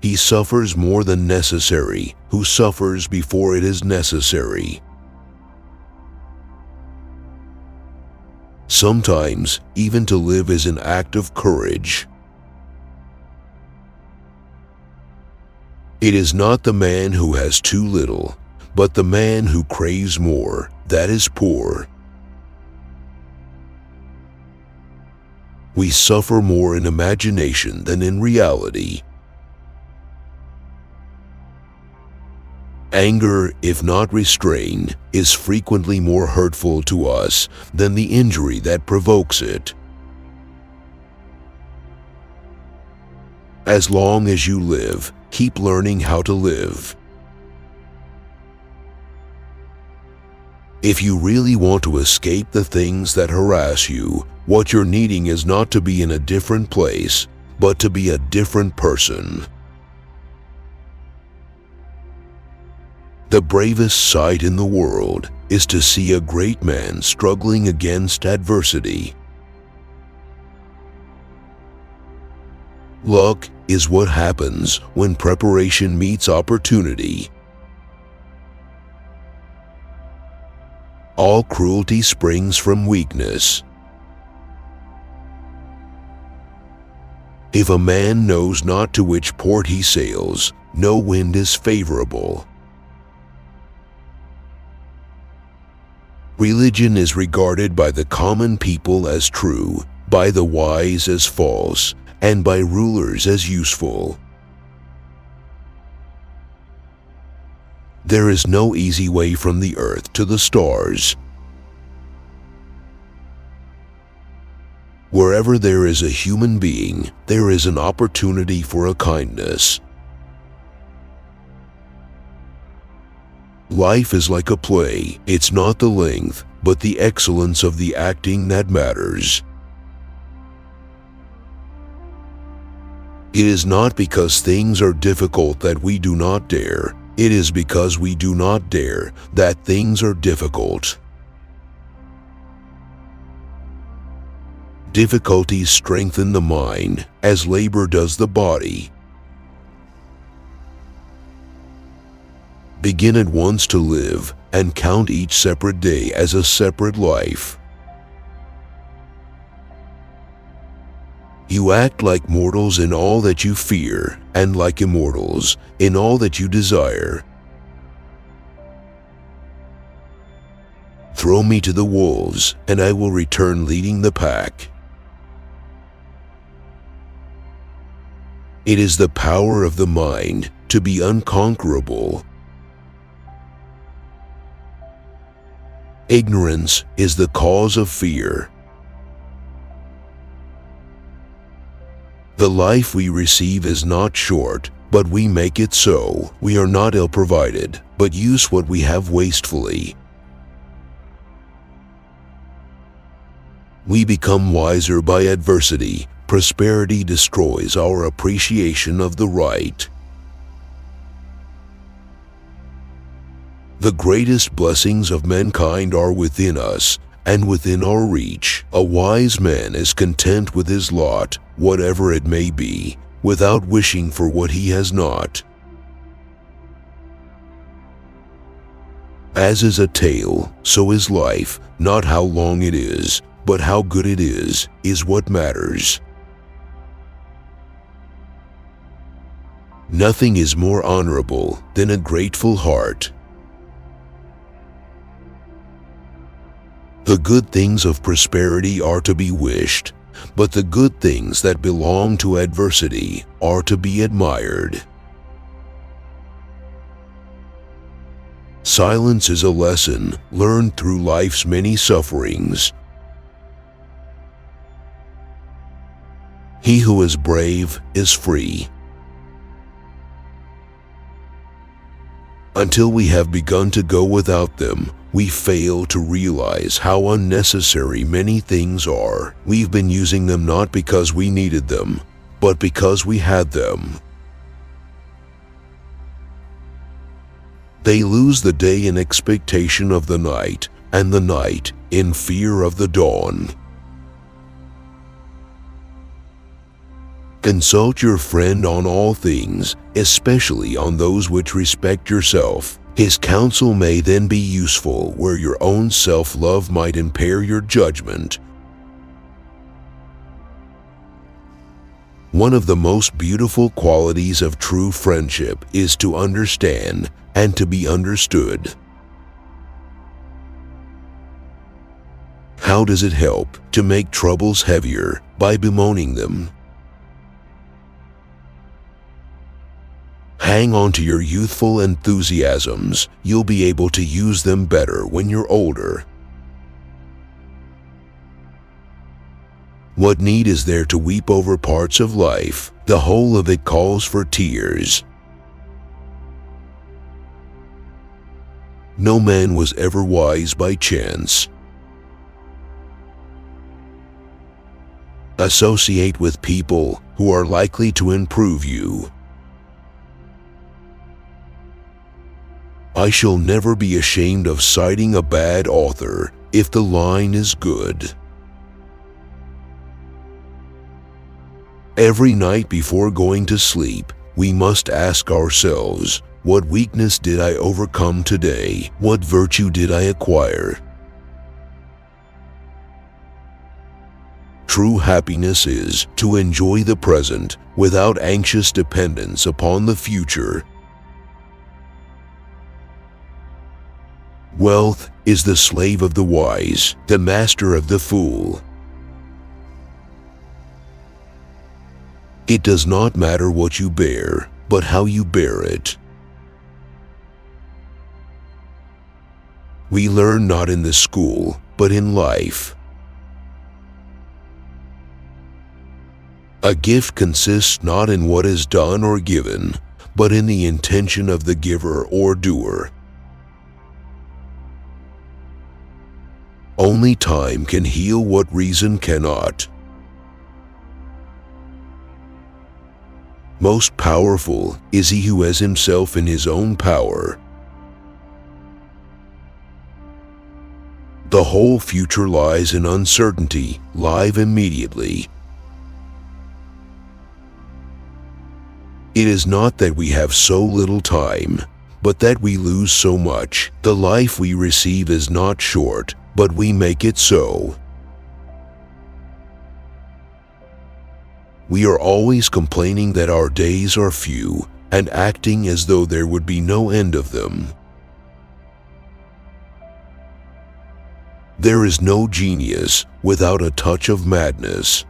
He suffers more than necessary, who suffers before it is necessary. Sometimes, even to live is an act of courage. It is not the man who has too little, but the man who craves more, that is poor. We suffer more in imagination than in reality. Anger, if not restrained, is frequently more hurtful to us than the injury that provokes it. As long as you live, keep learning how to live. If you really want to escape the things that harass you, what you're needing is not to be in a different place, but to be a different person. The bravest sight in the world is to see a great man struggling against adversity. Luck is what happens when preparation meets opportunity. All cruelty springs from weakness. If a man knows not to which port he sails, no wind is favorable. Religion is regarded by the common people as true, by the wise as false, and by rulers as useful. There is no easy way from the earth to the stars. Wherever there is a human being, there is an opportunity for a kindness. Life is like a play. It's not the length, but the excellence of the acting that matters. It is not because things are difficult that we do not dare. It is because we do not dare that things are difficult. Difficulties strengthen the mind, as labor does the body. Begin at once to live, and count each separate day as a separate life. You act like mortals in all that you fear, and like immortals in all that you desire. Throw me to the wolves, and I will return leading the pack. It is the power of the mind to be unconquerable. Ignorance is the cause of fear. The life we receive is not short, but we make it so. We are not ill-provided, but use what we have wastefully. We become wiser by adversity. Prosperity destroys our appreciation of the right. The greatest blessings of mankind are within us and within our reach. A wise man is content with his lot, whatever it may be, without wishing for what he has not. As is a tale, so is life. Not how long it is, but how good it is what matters. Nothing is more honorable than a grateful heart. The good things of prosperity are to be wished, but the good things that belong to adversity are to be admired. Silence is a lesson learned through life's many sufferings. He who is brave is free. Until we have begun to go without them, we fail to realize how unnecessary many things are. We've been using them not because we needed them, but because we had them. They lose the day in expectation of the night, and the night in fear of the dawn. Consult your friend on all things, especially on those which respect yourself. His counsel may then be useful where your own self-love might impair your judgment. One of the most beautiful qualities of true friendship is to understand and to be understood. How does it help to make troubles heavier? By bemoaning them. Hang on to your youthful enthusiasms. You'll be able to use them better when you're older. What need is there to weep over parts of life? The whole of it calls for tears. No man was ever wise by chance. Associate with people who are likely to improve you. I shall never be ashamed of citing a bad author if the line is good. Every night before going to sleep, we must ask ourselves, what weakness did I overcome today? What virtue did I acquire? True happiness is to enjoy the present without anxious dependence upon the future. Wealth is the slave of the wise, the master of the fool. It does not matter what you bear, but how you bear it. We learn not in the school, but in life. A gift consists not in what is done or given, but in the intention of the giver or doer. Only time can heal what reason cannot. Most powerful is he who has himself in his own power. The whole future lies in uncertainty, live immediately. It is not that we have so little time, but that we lose so much. The life we receive is not short, but we make it so. We are always complaining that our days are few and acting as though there would be no end of them. There is no genius without a touch of madness.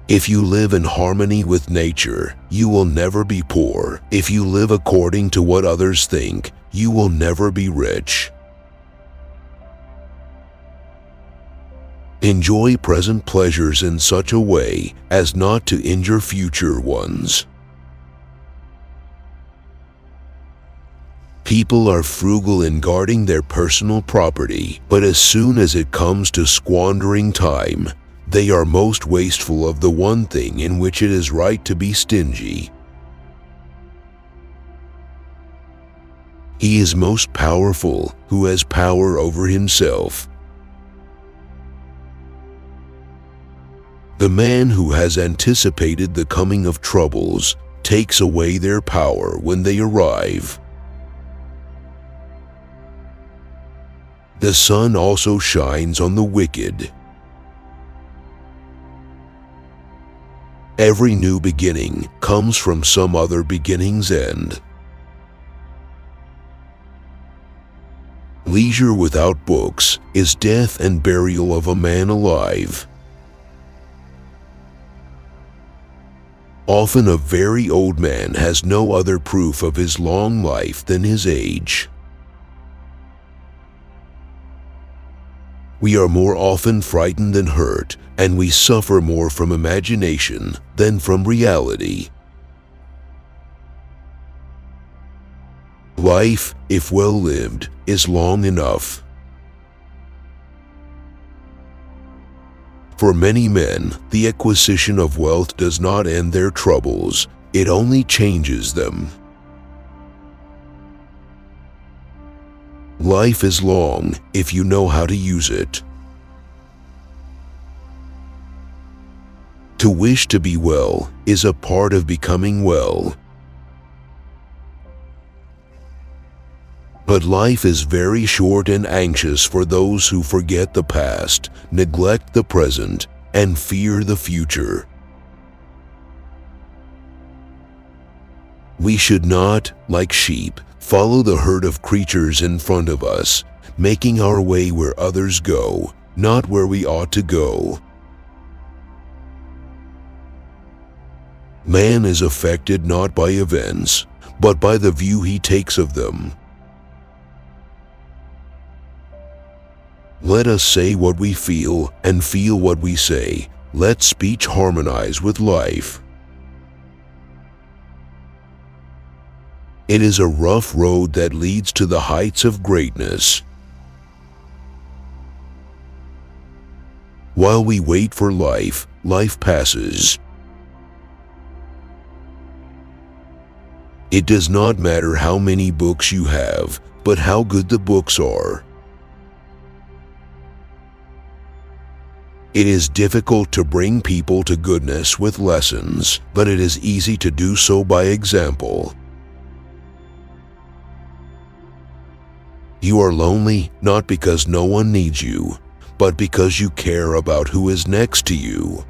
If you live in harmony with nature, you will never be poor. If you live according to what others think, you will never be rich. Enjoy present pleasures in such a way as not to injure future ones. People are frugal in guarding their personal property, but as soon as it comes to squandering time, they are most wasteful of the one thing in which it is right to be stingy. He is most powerful who has power over himself. The man who has anticipated the coming of troubles takes away their power when they arrive. The sun also shines on the wicked. Every new beginning comes from some other beginning's end. Leisure without books is death and burial of a man alive. Often a very old man has no other proof of his long life than his age. We are more often frightened than hurt, and we suffer more from imagination than from reality. Life, if well lived, is long enough. For many men, the acquisition of wealth does not end their troubles, it only changes them. Life is long if you know how to use it. To wish to be well is a part of becoming well. But life is very short and anxious for those who forget the past, neglect the present, and fear the future. We should not, like sheep, follow the herd of creatures in front of us, making our way where others go, not where we ought to go. Man is affected not by events, but by the view he takes of them. Let us say what we feel and feel what we say. Let speech harmonize with life. It is a rough road that leads to the heights of greatness. While we wait for life, life passes. It does not matter how many books you have, but how good the books are. It is difficult to bring people to goodness with lessons, but it is easy to do so by example. You are lonely not because no one needs you, but because you care about who is next to you.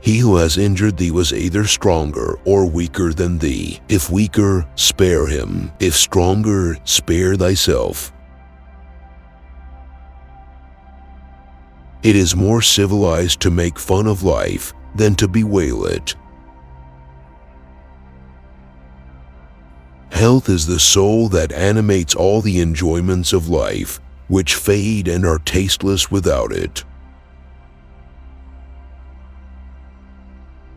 He who has injured thee was either stronger or weaker than thee. If weaker, spare him. If stronger, spare thyself. It is more civilized to make fun of life than to bewail it. Health is the soul that animates all the enjoyments of life, which fade and are tasteless without it.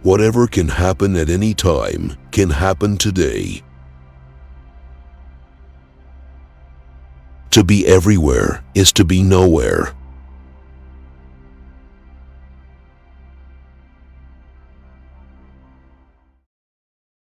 Whatever can happen at any time can happen today. To be everywhere is to be nowhere.